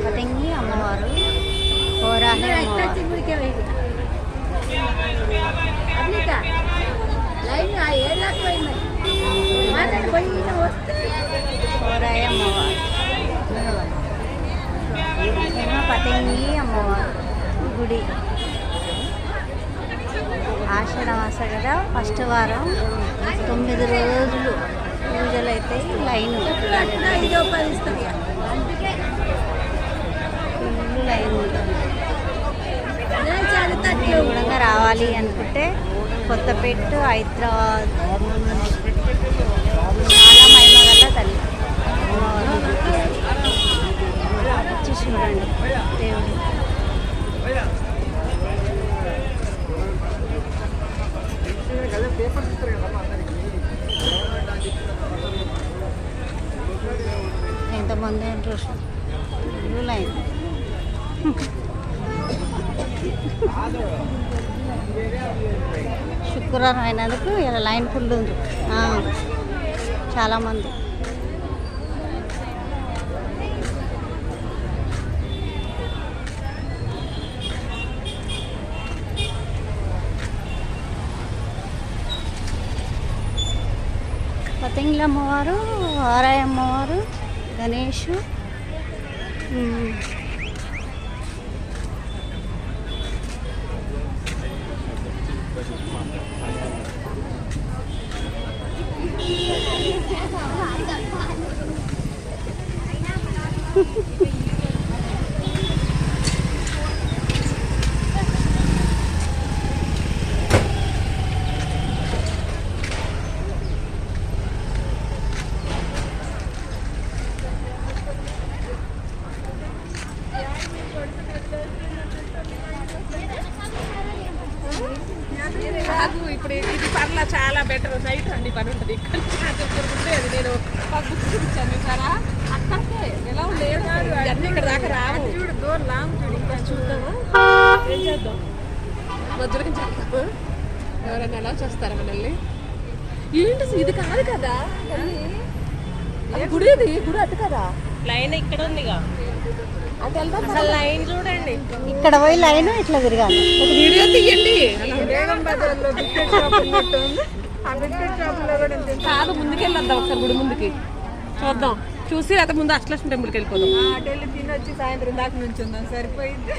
పతంగి అమ్మవారు కోరాహి అమ్మవారు. కోరాయి అమ్మవారు, పతంగి అమ్మవారు గుడి. ఆషాఢ మాసం కదా, ఫస్ట్ వారం 9 రోజులు పూజలు అయితే లైన్ ఫుల్ లైన్ ఉంటుంది. మీరు కూడా రావాలి అనుకుంటే కొత్తపేట, హైదరాబాద్ చాలా మహిమగల తల్లి వచ్చి చూడండి దేవుడు. ఎంతమంది ఉంటారు ఫుల్ లైన్. శుక్రవారం అయినందుకు ఇలా లైన్ ఫుల్ ఉంది, చాలామంది. పతంగిల అమ్మవారు, వారాయి అమ్మవారు, గణేషు, ఇప్పుడు ఇది పర్లా చాలా బెటర్. నైట్ అండి పని ఉంటుంది ఇక్కడ అది. నేను బుక్ చూపించాను సారా, అక్కడికే ఎలా లేదు అన్నీ ఇక్కడ దాకా రావు. చూడు దూరం లాంగ్ చూడు. ఇంకా చూద్దామా, ఏం చేద్దాం? మధ్యలోకి చెప్పు, ఎవరైనా ఎలా చేస్తారా మనల్ని? ఏంటి ఇది కాదు కదా గుడి, ఇది గుడి అటు కదా. లైన్ ఇక్కడ ఉందిగా, అంటే వెళ్దాం. అసలు లైన్ చూడండి, ఇక్కడ పోయి లైన్ ఇట్లా తిరగాలి. ఒక వీడియో తీయండి. కాదు ముందుకెళ్ళొద్దాం ఒకసారి, గుడి ముందుకి చూద్దాం. చూసి అత ముందు అష్టలక్ష్మి టెంపుల్కి వెళ్ళిపోదాం. అటెళ్ళి తినొచ్చి సాయంత్రం దాకా నుంచి ఉందాం, సరిపోయింది.